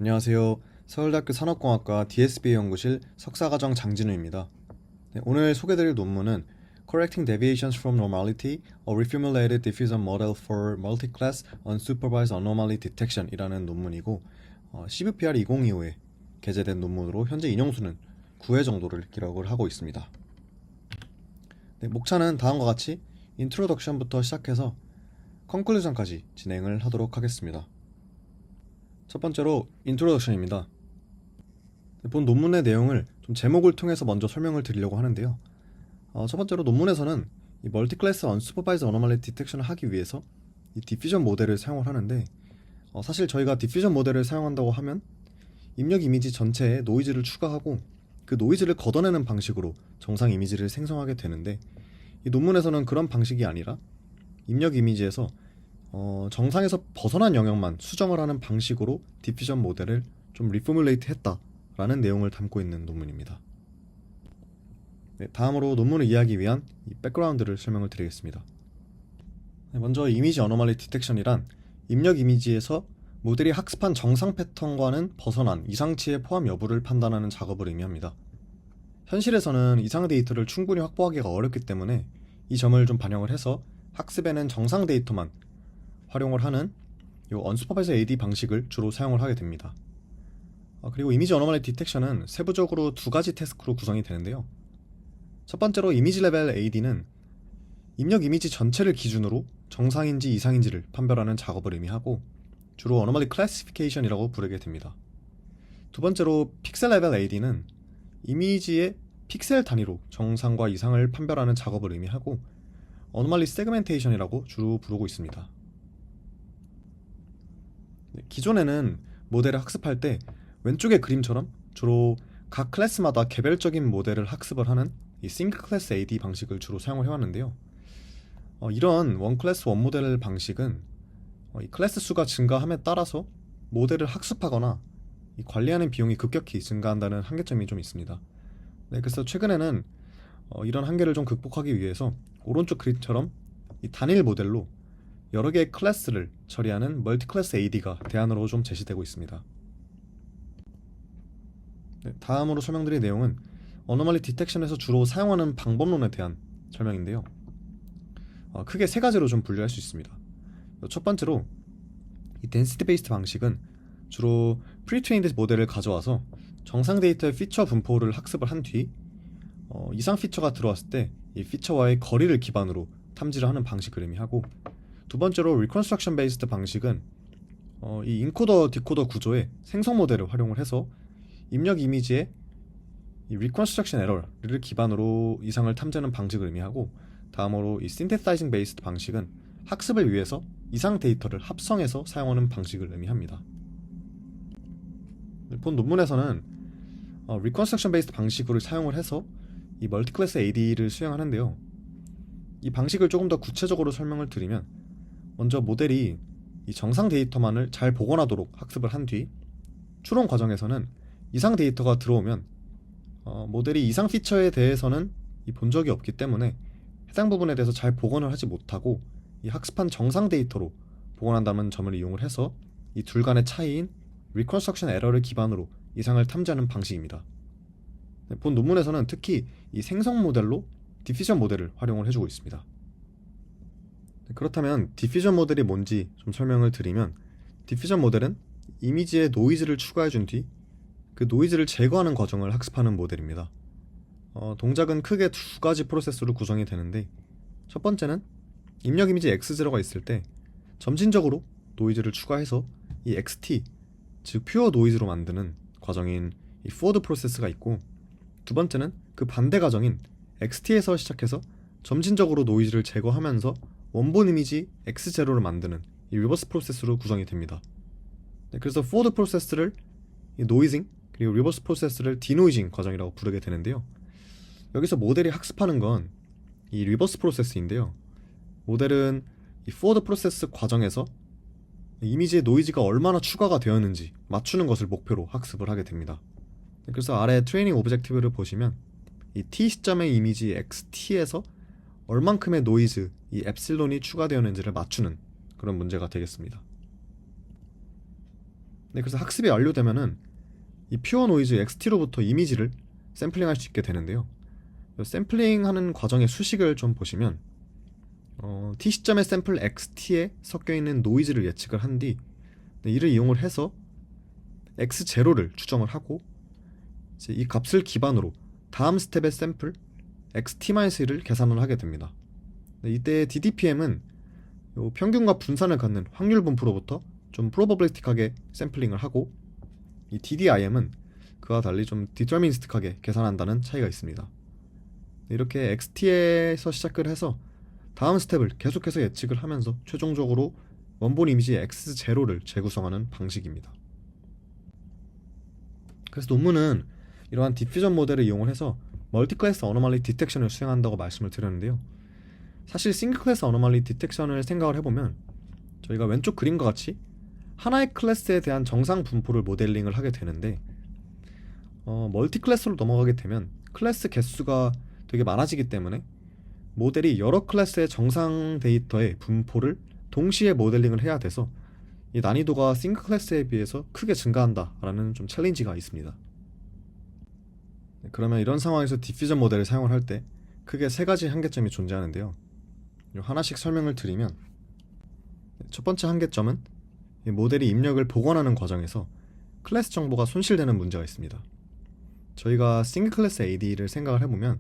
안녕하세요. 서울대학교 산업공학과 DSBA 연구실 석사과정 장진우입니다. 네, 오늘 소개드릴 논문은 Correcting Deviations from Normality: A Reformulated Diffusion Model for Multiclass Unsupervised Anomaly Detection 이라는 논문이고 CVPR 2025에 게재된 논문으로 현재 인용수는 9회 정도를 기록을 하고 있습니다. 네, 목차는 다음과 같이 인트로덕션부터 시작해서 컨클루전까지 진행을 하도록 하겠습니다. 첫 번째로 인트로덕션입니다. 본 논문의 내용을 좀 제목을 통해서 먼저 설명을 드리려고 하는데요. 첫 번째로 논문에서는 이 멀티클래스 언슈퍼바이즈 어노멀리 디텍션을 하기 위해서 이 디퓨전 모델을 사용을 하는데 사실 저희가 디퓨전 모델을 사용한다고 하면 입력 이미지 전체에 노이즈를 추가하고 그 노이즈를 걷어내는 방식으로 정상 이미지를 생성하게 되는데 이 논문에서는 그런 방식이 아니라 입력 이미지에서 정상에서 벗어난 영역만 수정을 하는 방식으로 디퓨전 모델을 좀 리포뮬레이트 했다라는 내용을 담고 있는 논문입니다. 네, 다음으로 논문을 이해하기 위한 이 백그라운드를 설명을 드리겠습니다. 네, 먼저 이미지 어노멀리 디텍션이란 입력 이미지에서 모델이 학습한 정상 패턴과는 벗어난 이상치의 포함 여부를 판단하는 작업을 의미합니다. 현실에서는 이상 데이터를 충분히 확보하기가 어렵기 때문에 이 점을 좀 반영을 해서 학습에는 정상 데이터만 활용을 하는 이 언슈퍼바이저 AD 방식을 주로 사용을 하게 됩니다. 그리고 이미지 어노멀리 디텍션은 세부적으로 두 가지 태스크로 구성이 되는데요. 첫 번째로 이미지 레벨 AD는 입력 이미지 전체를 기준으로 정상인지 이상인지를 판별하는 작업을 의미하고 주로 어노멀리 클래시피케이션이라고 부르게 됩니다. 두 번째로 픽셀 레벨 AD는 이미지의 픽셀 단위로 정상과 이상을 판별하는 작업을 의미하고 어노멀리 세그멘테이션이라고 주로 부르고 있습니다. 기존에는 모델을 학습할 때 왼쪽의 그림처럼 주로 각 클래스마다 개별적인 모델을 학습을 하는 이 싱글 클래스 AD 방식을 주로 사용을 해왔는데요. 이런 원 클래스 원 모델 방식은 이 클래스 수가 증가함에 따라서 모델을 학습하거나 이 관리하는 비용이 급격히 증가한다는 한계점이 좀 있습니다. 네, 그래서 최근에는 이런 한계를 좀 극복하기 위해서 오른쪽 그림처럼 이 단일 모델로 여러 개의 클래스를 처리하는 멀티클래스 AD가 대안으로 좀 제시되고 있습니다. 네, 다음으로 설명드릴 내용은 어노멀리 디텍션에서 주로 사용하는 방법론에 대한 설명인데요. 크게 세 가지로 좀 분류할 수 있습니다. 첫 번째로 이 덴시티 베이스드 방식은 주로 프리트레인드 모델을 가져와서 정상 데이터의 피처 분포를 학습을 한 뒤 이상 피처가 들어왔을 때 이 피처와의 거리를 기반으로 탐지를 하는 방식을 의미하고, 두 번째로 리컨스트럭션 베이스드 방식은 이 인코더 디코더 구조의 생성 모델을 활용을 해서 입력 이미지의 이 리컨스트럭션 에러를 기반으로 이상을 탐지하는 방식을 의미하고, 다음으로 이 신테사이징 베이스드 방식은 학습을 위해서 이상 데이터를 합성해서 사용하는 방식을 의미합니다. 본 논문에서는 리컨스트럭션 베이스드 방식으로 사용을 해서 이 멀티클래스 AD를 수행하는데요. 이 방식을 조금 더 구체적으로 설명을 드리면, 먼저 모델이 이 정상 데이터만을 잘 복원하도록 학습을 한 뒤 추론 과정에서는 이상 데이터가 들어오면 모델이 이상 피처에 대해서는 본 적이 없기 때문에 해당 부분에 대해서 잘 복원을 하지 못하고 이 학습한 정상 데이터로 복원한다는 점을 이용을 해서 이 둘 간의 차이인 리컨스트럭션 에러를 기반으로 이상을 탐지하는 방식입니다. 본 논문에서는 특히 이 생성 모델로 디퓨전 모델을 활용을 해주고 있습니다. 그렇다면 디퓨전 모델이 뭔지 좀 설명을 드리면, 디퓨전 모델은 이미지에 노이즈를 추가해 준 뒤 그 노이즈를 제거하는 과정을 학습하는 모델입니다. 동작은 크게 두 가지 프로세스로 구성이 되는데, 첫 번째는 입력 이미지 X0가 있을 때 점진적으로 노이즈를 추가해서 이 XT, 즉 퓨어 노이즈로 만드는 과정인 이 포워드 프로세스가 있고, 두 번째는 그 반대 과정인 XT에서 시작해서 점진적으로 노이즈를 제거하면서 원본 이미지 X0를 만드는 이 리버스 프로세스로 구성이 됩니다. 네, 그래서 포워드 프로세스를 이 노이징, 그리고 리버스 프로세스를 디노이징 과정이라고 부르게 되는데요. 여기서 모델이 학습하는 건 이 리버스 프로세스인데요. 모델은 이 포워드 프로세스 과정에서 이미지의 노이즈가 얼마나 추가가 되었는지 맞추는 것을 목표로 학습을 하게 됩니다. 그래서 아래 트레이닝 오브젝티브를 보시면 이 t 시점의 이미지 xt에서 얼만큼의 노이즈, 이 엡실론이 추가되었는지를 맞추는 그런 문제가 되겠습니다. 네, 그래서 학습이 완료되면은 이 퓨어 노이즈 XT로부터 이미지를 샘플링할 수 있게 되는데요. 샘플링하는 과정의 수식을 좀 보시면 T 시점의 샘플 XT에 섞여 있는 노이즈를 예측을 한 뒤 이를 이용을 해서 X0를 추정을 하고 이제 이 값을 기반으로 다음 스텝의 샘플 XT-1를 계산을 하게 됩니다. 이때 DDPM은 평균과 분산을 갖는 확률 분포로부터 좀 프로버빌리틱하게 샘플링을 하고 이 DDIM은 그와 달리 좀 디터미니스틱하게 계산한다는 차이가 있습니다. 이렇게 XT에서 시작을 해서 다음 스텝을 계속해서 예측을 하면서 최종적으로 원본 이미지 X0를 재구성하는 방식입니다. 그래서 논문은 이러한 디퓨전 모델을 이용을 해서 멀티클래스 어노멀리 디텍션을 수행한다고 말씀을 드렸는데요. 사실 싱글 클래스 어노멀리 디텍션을 생각을 해보면 저희가 왼쪽 그림과 같이 하나의 클래스에 대한 정상 분포를 모델링을 하게 되는데 멀티 클래스로 넘어가게 되면 클래스 개수가 되게 많아지기 때문에 모델이 여러 클래스의 정상 데이터의 분포를 동시에 모델링을 해야 돼서 이 난이도가 싱글 클래스에 비해서 크게 증가한다라는 좀 챌린지가 있습니다. 그러면 이런 상황에서 디퓨전 모델을 사용을 할 때 크게 세 가지 한계점이 존재하는데요. 하나씩 설명을 드리면 첫 번째 한계점은 이 모델이 입력을 복원하는 과정에서 클래스 정보가 손실되는 문제가 있습니다. 저희가 싱글 클래스 AD를 생각을 해보면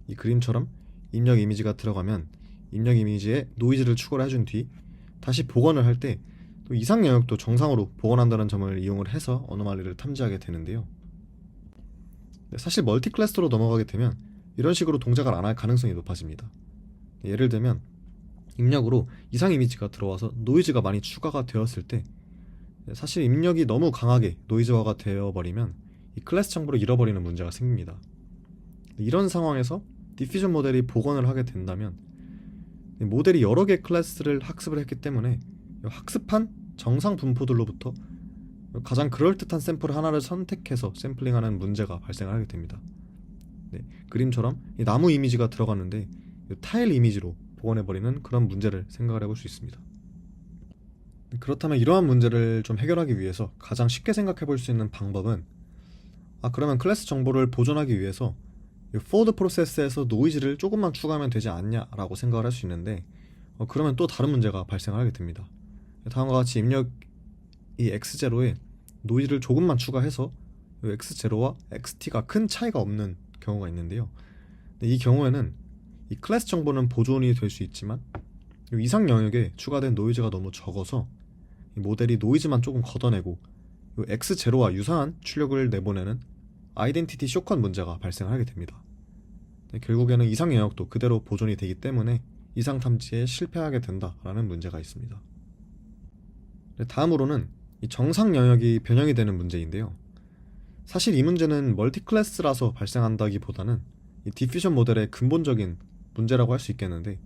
이 그림처럼 입력 이미지가 들어가면 입력 이미지에 노이즈를 추가를 해준 뒤 다시 복원을 할 때 또 이상 영역도 정상으로 복원한다는 점을 이용을 해서 어노말리를 탐지하게 되는데요. 사실 멀티 클래스로 넘어가게 되면 이런 식으로 동작을 안 할 가능성이 높아집니다. 예를 들면 입력으로 이상 이미지가 들어와서 노이즈가 많이 추가가 되었을 때 사실 입력이 너무 강하게 노이즈화가 되어버리면 이 클래스 정보를 잃어버리는 문제가 생깁니다. 이런 상황에서 디퓨전 모델이 복원을 하게 된다면 모델이 여러 개의 클래스를 학습을 했기 때문에 학습한 정상 분포들로부터 가장 그럴듯한 샘플 하나를 선택해서 샘플링하는 문제가 발생을 하게 됩니다. 그림처럼 이 나무 이미지가 들어갔는데 타일 이미지로 복원해버리는 그런 문제를 생각을 해볼 수 있습니다. 그렇다면 이러한 문제를 좀 해결하기 위해서 가장 쉽게 생각해 볼 수 있는 방법은 그러면 클래스 정보를 보존하기 위해서 포워드 프로세스에서 노이즈를 조금만 추가하면 되지 않냐라고 생각을 할 수 있는데 그러면 또 다른 문제가 발생을 하게 됩니다. 다음과 같이 입력 이 X0에 노이즈를 조금만 추가해서 X0와 XT가 큰 차이가 없는 경우가 있는데요. 이 경우에는 이 클래스 정보는 보존이 될 수 있지만 이상 영역에 추가된 노이즈가 너무 적어서 이 모델이 노이즈만 조금 걷어내고 X0와 유사한 출력을 내보내는 아이덴티티 쇼컷 문제가 발생하게 됩니다. 결국에는 이상 영역도 그대로 보존이 되기 때문에 이상 탐지에 실패하게 된다라는 문제가 있습니다. 다음으로는 이 정상 영역이 변형이 되는 문제인데요. 사실 이 문제는 멀티 클래스라서 발생한다기보다는 이 디퓨전 모델의 근본적인 문제라고 할 수 있겠는데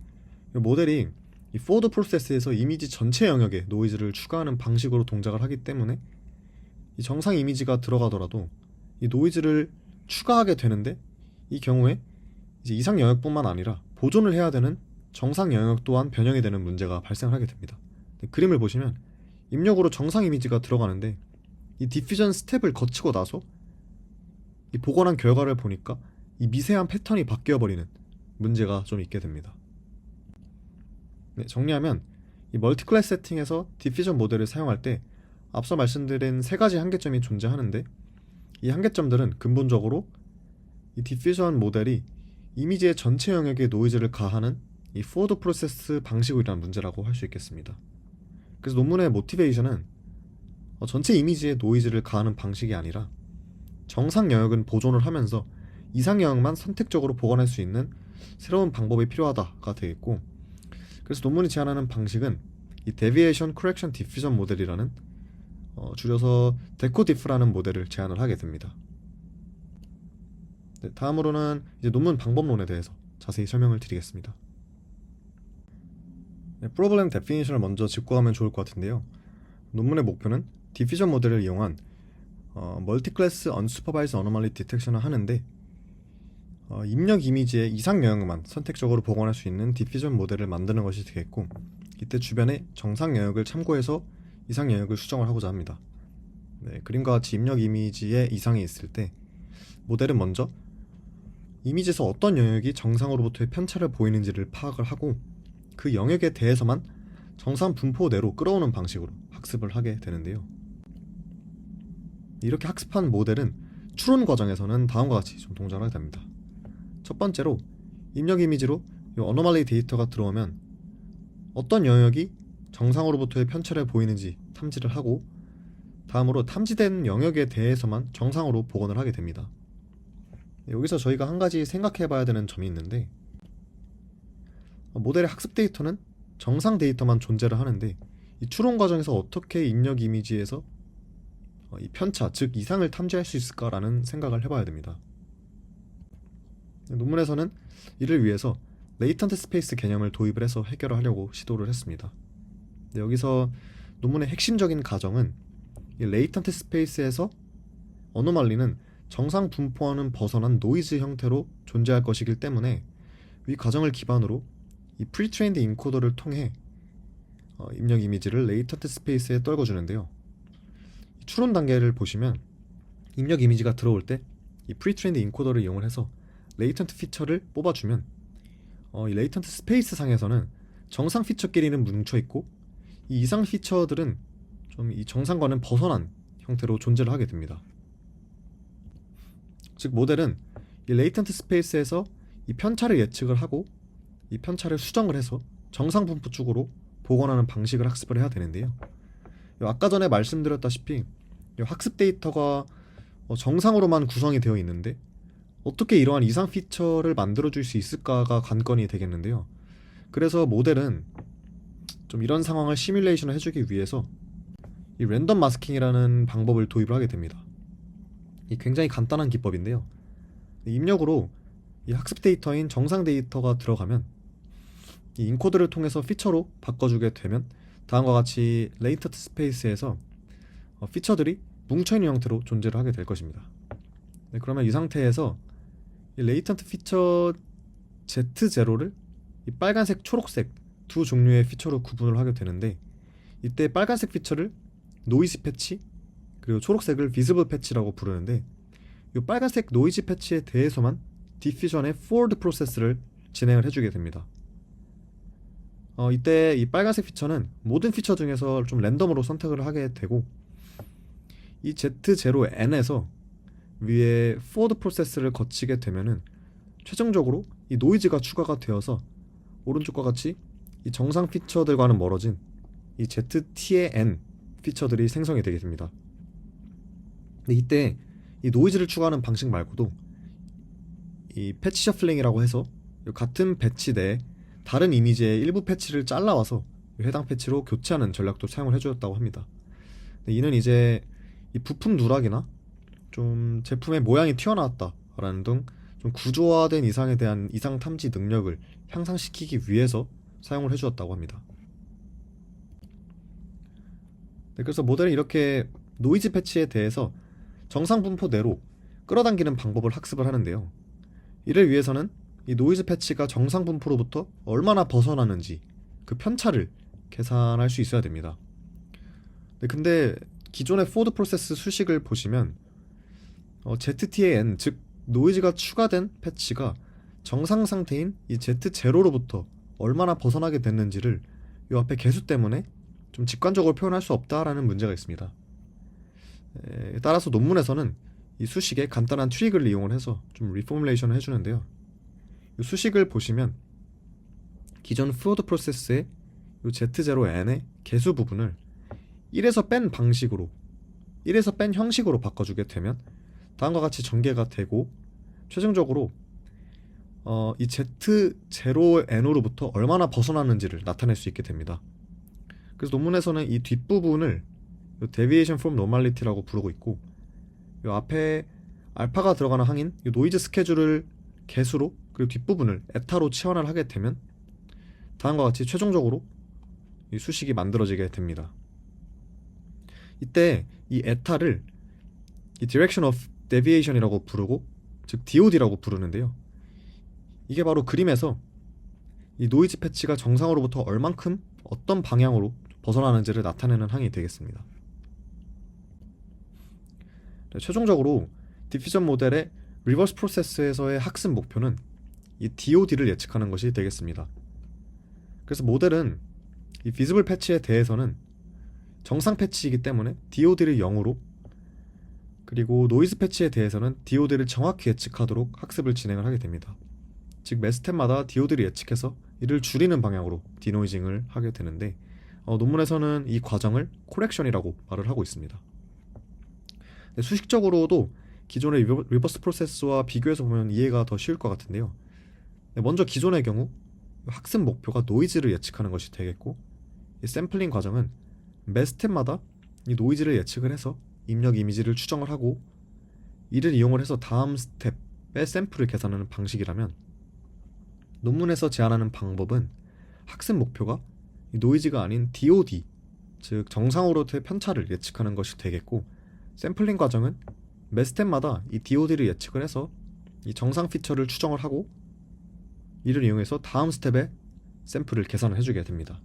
이 모델이 이 포워드 프로세스에서 이미지 전체 영역에 노이즈를 추가하는 방식으로 동작을 하기 때문에 이 정상 이미지가 들어가더라도 이 노이즈를 추가하게 되는데 이 경우에 이제 이상 영역뿐만 아니라 보존을 해야 되는 정상 영역 또한 변형이 되는 문제가 발생하게 됩니다. 그림을 보시면 입력으로 정상 이미지가 들어가는데 이 디퓨전 스텝을 거치고 나서 이 복원한 결과를 보니까 이 미세한 패턴이 바뀌어버리는 문제가 좀 있게 됩니다. 정리하면 이 멀티클래스 세팅에서 디퓨전 모델을 사용할 때 앞서 말씀드린 세 가지 한계점이 존재하는데 이 한계점들은 근본적으로 이 디퓨전 모델이 이미지의 전체 영역에 노이즈를 가하는 이 포워드 프로세스 방식으로 인한 문제라고 할 수 있겠습니다. 그래서 논문의 모티베이션은 전체 이미지에 노이즈를 가하는 방식이 아니라 정상 영역은 보존을 하면서 이상 영역만 선택적으로 복원할 수 있는 새로운 방법이 필요하다가 되겠고, 그래서 논문이 제안하는 방식은 이 Deviation Correction Diffusion 모델이라는 줄여서 데코디프라는 모델을 제안을 하게 됩니다. 다음으로는 이제 논문 방법론에 대해서 자세히 설명을 드리겠습니다. 프로블렘 데피니션을 먼저 짚고 가면 좋을 것 같은데요. 논문의 목표는 디퓨전 모델을 이용한 멀티클래스 언슈퍼바이즈 어노멀리 디텍션을 하는데 입력 이미지의 이상 영역만 선택적으로 복원할 수 있는 디퓨전 모델을 만드는 것이 되겠고, 이때 주변의 정상 영역을 참고해서 이상 영역을 수정을 하고자 합니다. 네, 그림과 같이 입력 이미지에 이상이 있을 때 모델은 먼저 이미지에서 어떤 영역이 정상으로부터의 편차를 보이는지를 파악을 하고 그 영역에 대해서만 정상 분포 내로 끌어오는 방식으로 학습을 하게 되는데요. 이렇게 학습한 모델은 추론 과정에서는 다음과 같이 좀 동작을 하게 됩니다. 첫 번째로 입력 이미지로 이 어노말리 데이터가 들어오면 어떤 영역이 정상으로부터의 편차를 보이는지 탐지를 하고 다음으로 탐지된 영역에 대해서만 정상으로 복원을 하게 됩니다. 여기서 저희가 한 가지 생각해 봐야 되는 점이 있는데 모델의 학습 데이터는 정상 데이터만 존재를 하는데 이 추론 과정에서 어떻게 입력 이미지에서 이 편차, 즉 이상을 탐지할 수 있을까라는 생각을 해봐야 됩니다. 논문에서는 이를 위해서 레이턴트 스페이스 개념을 도입을 해서 해결하려고 시도를 했습니다. 여기서 논문의 핵심적인 가정은 이 레이턴트 스페이스에서 어노말리는 정상 분포와는 벗어난 노이즈 형태로 존재할 것이기 때문에 이 가정을 기반으로 이 프리트레인드 인코더를 통해 입력 이미지를 레이턴트 스페이스에 떨궈주는데요. 추론 단계를 보시면 입력 이미지가 들어올 때 이 프리트레인드 인코더를 이용을 해서 레이턴트 피처를 뽑아주면 이 레이턴트 스페이스 상에서는 정상 피처끼리는 뭉쳐있고 이 이상 피처들은 좀 이 정상과는 벗어난 형태로 존재를 하게 됩니다. 즉 모델은 이 레이턴트 스페이스에서 이 편차를 예측을 하고 이 편차를 수정을 해서 정상 분포 쪽으로 복원하는 방식을 학습을 해야 되는데요. 아까 전에 말씀드렸다시피 학습 데이터가 정상으로만 구성이 되어 있는데 어떻게 이러한 이상 피처를 만들어줄 수 있을까가 관건이 되겠는데요. 그래서 모델은 좀 이런 상황을 시뮬레이션을 해주기 위해서 이 랜덤 마스킹이라는 방법을 도입을 하게 됩니다. 이 굉장히 간단한 기법인데요. 입력으로 이 학습 데이터인 정상 데이터가 들어가면 이 인코드를 통해서 피처로 바꿔주게 되면 다음과 같이 레이턴트 스페이스에서 피처들이 뭉쳐있는 형태로 존재를 하게 될 것입니다. 네, 그러면 이 상태에서 이 레이턴트 피처 Z0를 이 빨간색, 초록색 두 종류의 피처로 구분을 하게 되는데 이때 빨간색 피처를 노이즈 패치 그리고 초록색을 비즈블 패치라고 부르는데 이 빨간색 노이즈 패치에 대해서만 디퓨전의 포워드 프로세스를 진행을 해주게 됩니다. 이때 이 빨간색 피처는 모든 피처 중에서 좀 랜덤으로 선택을 하게 되고 이 Z0N에서 위에 포워드 프로세스를 거치게 되면은 최종적으로 이 노이즈가 추가가 되어서 오른쪽과 같이 이 정상 피처들과는 멀어진 이 ZT의 N 피처들이 생성이 되게 됩니다. 근데 이때 이 노이즈를 추가하는 방식 말고도 이 패치 셔플링이라고 해서 같은 배치 내에 다른 이미지의 일부 패치를 잘라와서 해당 패치로 교체하는 전략도 사용을 해주었다고 합니다. 이는 이제 이 부품 누락이나 좀 제품의 모양이 튀어나왔다라는 등 좀 구조화된 이상에 대한 이상 탐지 능력을 향상시키기 위해서 사용을 해주었다고 합니다. 네, 그래서 모델은 이렇게 노이즈 패치에 대해서 정상 분포 내로 끌어당기는 방법을 학습을 하는데요. 이를 위해서는 이 노이즈 패치가 정상 분포로부터 얼마나 벗어나는지 그 편차를 계산할 수 있어야 됩니다. 네, 근데 기존의 포워드 프로세스 수식을 보시면 ZT의 N, 즉 노이즈가 추가된 패치가 정상 상태인 이 Z0로부터 얼마나 벗어나게 됐는지를 이 앞에 개수 때문에 좀 직관적으로 표현할 수 없다라는 문제가 있습니다. 따라서 논문에서는 이 수식에 간단한 트릭을 이용을 해서 좀 리포뮬레이션을 해주는데요. 이 수식을 보시면 기존 포워드 프로세스의 이 Z0N의 개수 부분을 1에서 뺀 방식으로 1에서 뺀 형식으로 바꿔주게 되면 다음과 같이 전개가 되고 최종적으로 이 Z0N으로부터 얼마나 벗어나는지를 나타낼 수 있게 됩니다. 그래서 논문에서는 이 뒷부분을 Deviation from Normality라고 부르고 있고 이 앞에 알파가 들어가는 항인 이 노이즈 스케줄을 개수로 그리고 뒷부분을 에타로 치환을 하게 되면 다음과 같이 최종적으로 이 수식이 만들어지게 됩니다. 이때 이 에타를 이 Direction of Deviation이라고 부르고 즉 DOD라고 부르는데요. 이게 바로 그림에서 이 노이즈 패치가 정상으로부터 얼만큼 어떤 방향으로 벗어나는지를 나타내는 항이 되겠습니다. 최종적으로 디퓨전 모델의 리버스 프로세스에서의 학습 목표는 이 DOD를 예측하는 것이 되겠습니다. 그래서 모델은 이 비즈블 패치에 대해서는 정상 패치이기 때문에 DOD를 0으로, 그리고 노이즈 패치에 대해서는 DOD를 정확히 예측하도록 학습을 진행을 하게 됩니다. 즉 매 스텝마다 DOD를 예측해서 이를 줄이는 방향으로 디노이징을 하게 되는데, 논문에서는 이 과정을 코렉션이라고 말을 하고 있습니다. 수식적으로도 기존의 리버스 프로세스와 비교해서 보면 이해가 더 쉬울 것 같은데요. 먼저 기존의 경우 학습 목표가 노이즈를 예측하는 것이 되겠고, 이 샘플링 과정은 매 스텝마다 이 노이즈를 예측을 해서 입력 이미지를 추정을 하고, 이를 이용을 해서 다음 스텝의 샘플을 계산하는 방식이라면, 논문에서 제안하는 방법은 학습 목표가 이 노이즈가 아닌 DOD, 즉 정상으로의 편차를 예측하는 것이 되겠고, 샘플링 과정은 매 스텝마다 이 DOD를 예측을 해서 이 정상 피처를 추정을 하고, 이를 이용해서 다음 스텝의 샘플을 계산을 해주게 됩니다.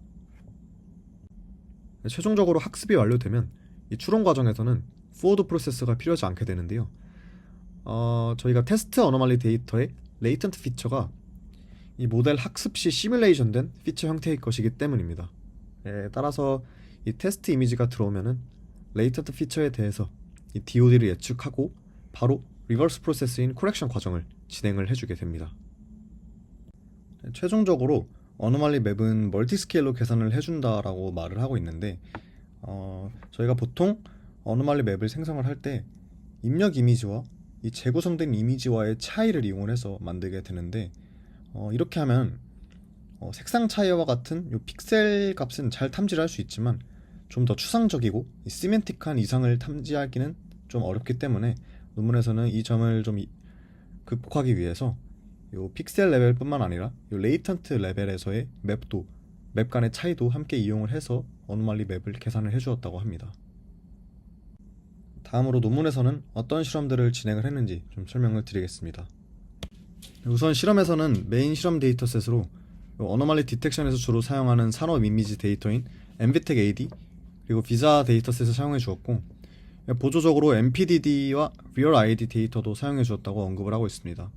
최종적으로 학습이 완료되면 이 추론 과정에서는 포워드 프로세스가 필요하지 않게 되는데요. 저희가 테스트 어노말리 데이터의 레이턴트 피처가 이 모델 학습 시 시뮬레이션된 피처 형태의 것이기 때문입니다. 따라서 이 테스트 이미지가 들어오면은 레이턴트 피처에 대해서 이 DOD를 예측하고 바로 리버스 프로세스인 코렉션 과정을 진행을 해주게 됩니다. 최종적으로 어노말리 맵은 멀티스케일로 계산을 해준다라고 말을 하고 있는데, 저희가 보통 어노말리 맵을 생성을 할 때 입력 이미지와 이 재구성된 이미지와의 차이를 이용해서 만들게 되는데, 이렇게 하면 색상 차이와 같은 요 픽셀 값은 잘 탐지를 할 수 있지만 좀 더 추상적이고 시멘틱한 이상을 탐지하기는 좀 어렵기 때문에 논문에서는 이 점을 좀 극복하기 위해서 요 픽셀 레벨뿐만 아니라 요 레이턴트 레벨에서의 맵 간의 차이도 함께 이용을 해서 어노말리 맵을 계산을 해주었다고 합니다. 다음으로 논문에서는 어떤 실험들을 진행을 했는지 좀 설명을 드리겠습니다. 우선 실험에서는 메인 실험 데이터셋으로 어노말리 디텍션에서 주로 사용하는 산업 이미지 데이터인 엔비텍 AD 그리고 비자 데이터셋을 사용해 주었고, 보조적으로 MPDD와 리얼 ID 데이터도 사용해 주었다고 언급을 하고 있습니다.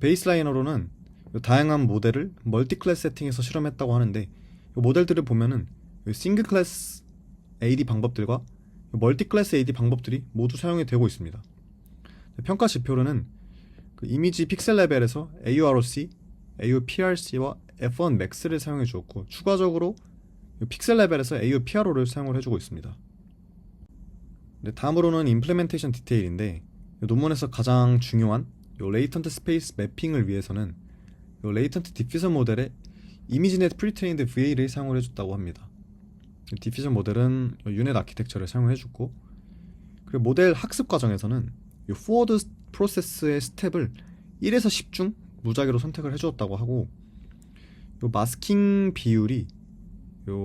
베이스라이너로는 다양한 모델을 멀티 클래스 세팅에서 실험했다고 하는데, 모델들을 보면은 싱글 클래스 AD 방법들과 멀티 클래스 AD 방법들이 모두 사용이 되고 있습니다. 평가 지표로는 이미지 픽셀 레벨에서 AURC, AUPRC와 F1 Max를 사용해 주었고, 추가적으로 픽셀 레벨에서 AUPRO를 사용을 해주고 있습니다. 다음으로는 임플리멘테이션 디테일인데, 논문에서 가장 중요한 레이턴트 스페이스 매핑을 위해서는 레이턴트 디퓨전 모델의 이미지넷 프리트레인드 VA를 사용을 해줬다고 합니다. 디퓨전 모델은 유넷 아키텍처를 사용을 해줬고, 그리고 모델 학습 과정에서는 포워드 프로세스의 스텝을 1에서 10 중 무작위로 선택을 해주었다고 하고, 마스킹 비율이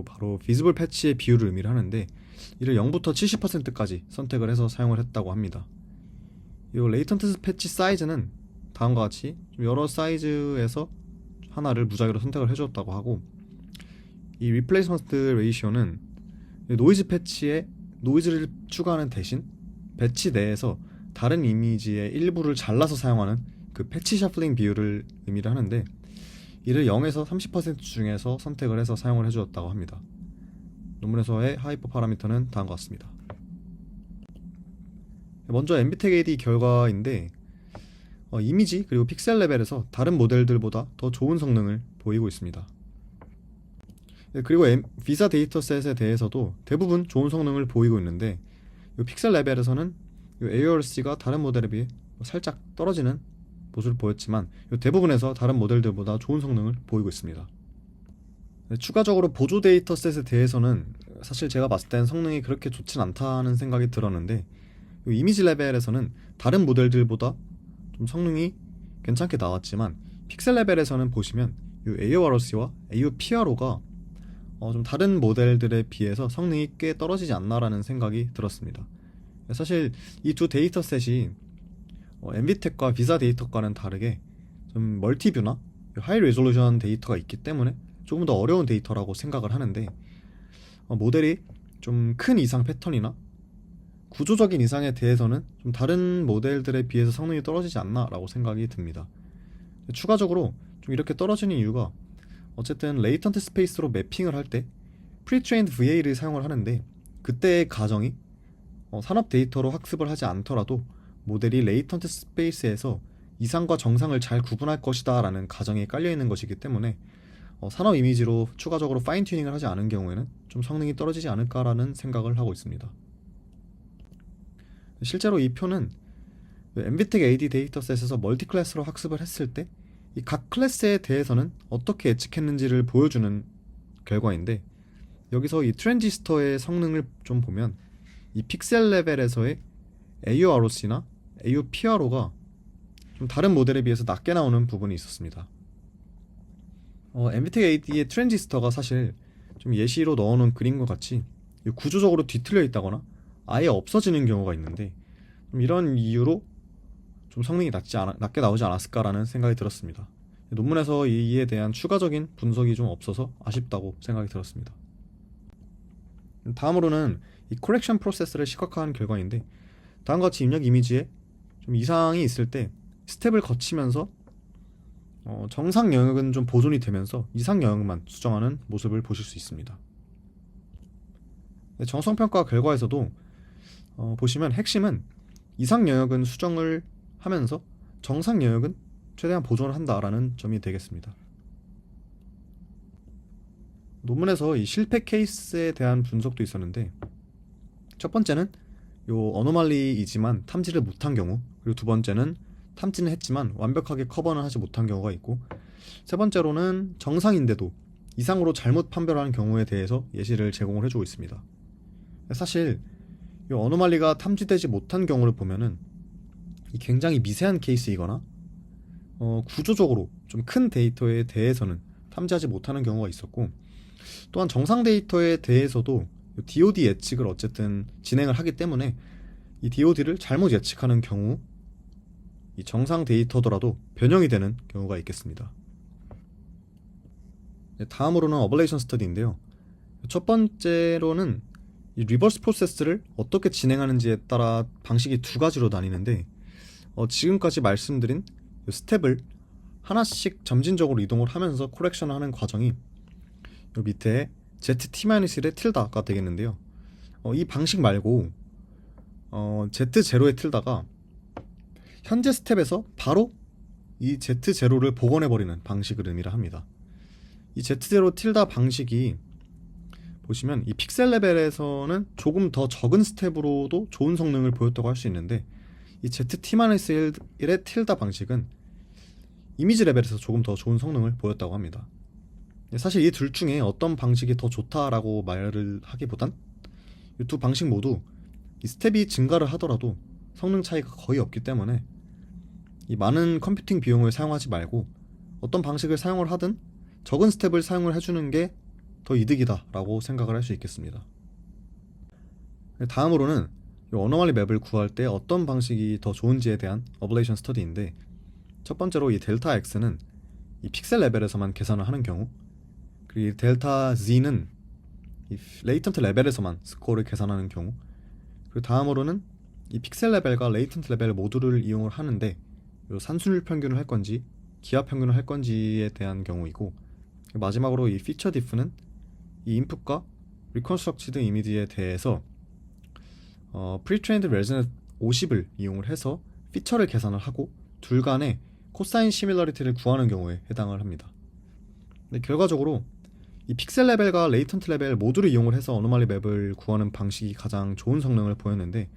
바로 비즈블 패치의 비율을 의미를 하는데, 이를 0부터 70%까지 선택을 해서 사용을 했다고 합니다. 이 레이턴트 패치 사이즈는 다음과 같이 여러 사이즈에서 하나를 무작위로 선택을 해주었다고 하고, 이 리플레이스먼트 레이시오는 노이즈 패치에 노이즈를 추가하는 대신 패치 내에서 다른 이미지의 일부를 잘라서 사용하는 그 패치 셔플링 비율을 의미를 하는데, 이를 0에서 30% 중에서 선택을 해서 사용을 해주었다고 합니다. 논문에서의 하이퍼 파라미터는 다음과 같습니다. 먼저 엔비텍 AD 결과인데, 이미지 그리고 픽셀 레벨에서 다른 모델들보다 더 좋은 성능을 보이고 있습니다. 그리고 비자 데이터셋에 대해서도 대부분 좋은 성능을 보이고 있는데, 이 픽셀 레벨에서는 AURC가 다른 모델에 비해 살짝 떨어지는 모습을 보였지만 대부분에서 다른 모델들보다 좋은 성능을 보이고 있습니다. 추가적으로 보조 데이터셋에 대해서는 사실 제가 봤을 땐 성능이 그렇게 좋진 않다는 생각이 들었는데, 이미지 레벨에서는 다른 모델들보다 좀 성능이 괜찮게 나왔지만, 픽셀 레벨에서는 보시면 AURC와 AUPRO가 좀 다른 모델들에 비해서 성능이 꽤 떨어지지 않나라는 생각이 들었습니다. 사실 이 두 데이터셋이 엔비텍과 비자 데이터과는 다르게 좀 멀티뷰나 하이 레졸루션 데이터가 있기 때문에 조금 더 어려운 데이터라고 생각을 하는데, 모델이 좀 큰 이상 패턴이나 구조적인 이상에 대해서는 좀 다른 모델들에 비해서 성능이 떨어지지 않나 라고 생각이 듭니다. 추가적으로 좀 이렇게 떨어지는 이유가 어쨌든 레이턴트 스페이스로 매핑을 할 때 프리트레인드 VA를 사용을 하는데 그때의 가정이 산업 데이터로 학습을 하지 않더라도 모델이 레이턴트 스페이스에서 이상과 정상을 잘 구분할 것이다 라는 가정이 깔려 있는 것이기 때문에 산업 이미지로 추가적으로 파인 튜닝을 하지 않은 경우에는 좀 성능이 떨어지지 않을까라는 생각을 하고 있습니다. 실제로 이 표는 엔비텍 AD 데이터셋에서 멀티 클래스로 학습을 했을 때 이 각 클래스에 대해서는 어떻게 예측했는지를 보여주는 결과인데, 여기서 이 트랜지스터의 성능을 좀 보면 이 픽셀 레벨에서의 AUROC나 AUPRO가 좀 다른 모델에 비해서 낮게 나오는 부분이 있었습니다. 엔비텍 AD의 트랜지스터가 사실 좀 예시로 넣어놓은 그림과 같이 구조적으로 뒤틀려 있다거나 아예 없어지는 경우가 있는데, 좀 이런 이유로 좀 성능이 낮게 나오지 않았을까라는 생각이 들었습니다. 논문에서 이에 대한 추가적인 분석이 좀 없어서 아쉽다고 생각이 들었습니다. 다음으로는 이 코렉션 프로세스를 시각화한 결과인데, 다음과 같이 입력 이미지에 좀 이상이 있을 때 스텝을 거치면서 정상 영역은 좀 보존이 되면서 이상 영역만 수정하는 모습을 보실 수 있습니다. 정성평가 결과에서도 보시면 핵심은 이상 영역은 수정을 하면서 정상 영역은 최대한 보존을 한다라는 점이 되겠습니다. 논문에서 이 실패 케이스에 대한 분석도 있었는데, 첫 번째는 요 어노말리이지만 탐지를 못한 경우, 그리고 두 번째는 탐지는 했지만 완벽하게 커버는 하지 못한 경우가 있고, 세 번째로는 정상인데도 이상으로 잘못 판별하는 경우에 대해서 예시를 제공을 해주고 있습니다. 사실 이 어노말리가 탐지되지 못한 경우를 보면은 이 굉장히 미세한 케이스이거나 구조적으로 좀 큰 데이터에 대해서는 탐지하지 못하는 경우가 있었고, 또한 정상 데이터에 대해서도 DoD 예측을 어쨌든 진행을 하기 때문에 이 DoD를 잘못 예측하는 경우 이 정상 데이터더라도 변형이 되는 경우가 있겠습니다. 다음으로는 어블레이션 스터디인데요. 첫 번째로는 이 리버스 프로세스를 어떻게 진행하는지에 따라 방식이 두 가지로 나뉘는데, 지금까지 말씀드린 스텝을 하나씩 점진적으로 이동을 하면서 코렉션을 하는 과정이 요 밑에 ZT-1의 틸다가 되겠는데요. 이 방식 말고 Z0의 틸다가 현재 스텝에서 바로 이 Z0를 복원해버리는 방식을 의미를 합니다. 이 Z0 틸다 방식이 보시면 이 픽셀 레벨에서는 조금 더 적은 스텝으로도 좋은 성능을 보였다고 할 수 있는데, 이 ZT-1의 틸다 방식은 이미지 레벨에서 조금 더 좋은 성능을 보였다고 합니다. 사실 이 둘 중에 어떤 방식이 더 좋다라고 말을 하기보단 이 두 방식 모두 이 스텝이 증가를 하더라도 성능 차이가 거의 없기 때문에 이 많은 컴퓨팅 비용을 사용하지 말고 어떤 방식을 사용을 하든 적은 스텝을 사용을 해주는 게 더 이득이다 라고 생각을 할 수 있겠습니다. 다음으로는 이 어노말리 맵을 구할 때 어떤 방식이 더 좋은지에 대한 어블레이션 스터디인데, 첫 번째로 이 델타 X는 이 픽셀 레벨에서만 계산을 하는 경우, 그리고 이 델타 Z는 이 레이턴트 레벨에서만 스코어를 계산하는 경우, 그리고 다음으로는 이 픽셀 레벨과 레이턴트 레벨 모두를 이용을 하는데 요 산술률 평균을 할 건지 기하 평균을 할 건지에 대한 경우이고, 마지막으로 이 피처 디프는 이 인풋과 리컨스트럭티드 이미지에 대해서 프리트레인드 레저넌트 50을 이용을 해서 피처를 계산을 하고 둘 간의 코사인 시밀러리티를 구하는 경우에 해당을 합니다. 근데 결과적으로 이 픽셀 레벨과 레이턴트 레벨 모두를 이용을 해서 어노말리 맵을 구하는 방식이 가장 좋은 성능을 보였는데,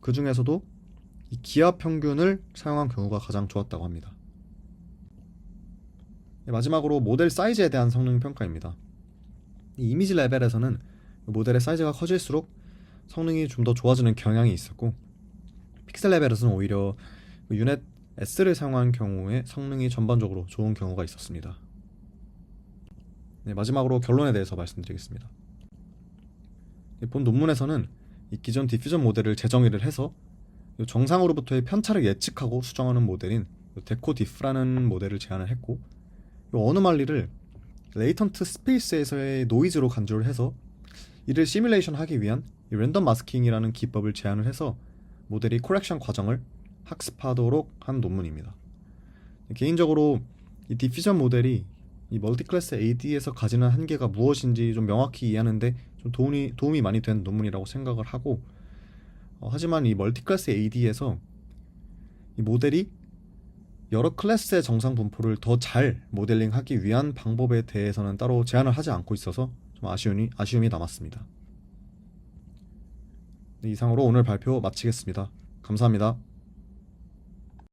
그 중에서도 이 기하 평균을 사용한 경우가 가장 좋았다고 합니다. 마지막으로 모델 사이즈에 대한 성능 평가입니다. 이 이미지 레벨에서는 모델의 사이즈가 커질수록 성능이 좀 더 좋아지는 경향이 있었고, 픽셀 레벨에서는 오히려 유넷 S를 사용한 경우에 성능이 전반적으로 좋은 경우가 있었습니다. 네, 마지막으로 결론에 대해서 말씀드리겠습니다. 본 논문에서는 이 기존 디퓨전 모델을 재정의를 해서 정상으로부터의 편차를 예측하고 수정하는 모델인 데코디프라는 모델을 제안을 했고, 이 어노말리를 레이턴트 스페이스에서의 노이즈로 간주를 해서 이를 시뮬레이션 하기 위한 이 랜덤 마스킹이라는 기법을 제안을 해서 모델이 코렉션 과정을 학습하도록 한 논문입니다. 개인적으로 이 디퓨전 모델이 이 멀티클래스 AD에서 가지는 한계가 무엇인지 좀 명확히 이해하는데 좀 도움이 많이 된 논문이라고 생각을 하고, 하지만 이 멀티클래스 AD에서 이 모델이 여러 클래스의 정상 분포를 더 잘 모델링하기 위한 방법에 대해서는 따로 제안을 하지 않고 있어서 좀 아쉬움이 남았습니다. 네, 이상으로 오늘 발표 마치겠습니다. 감사합니다.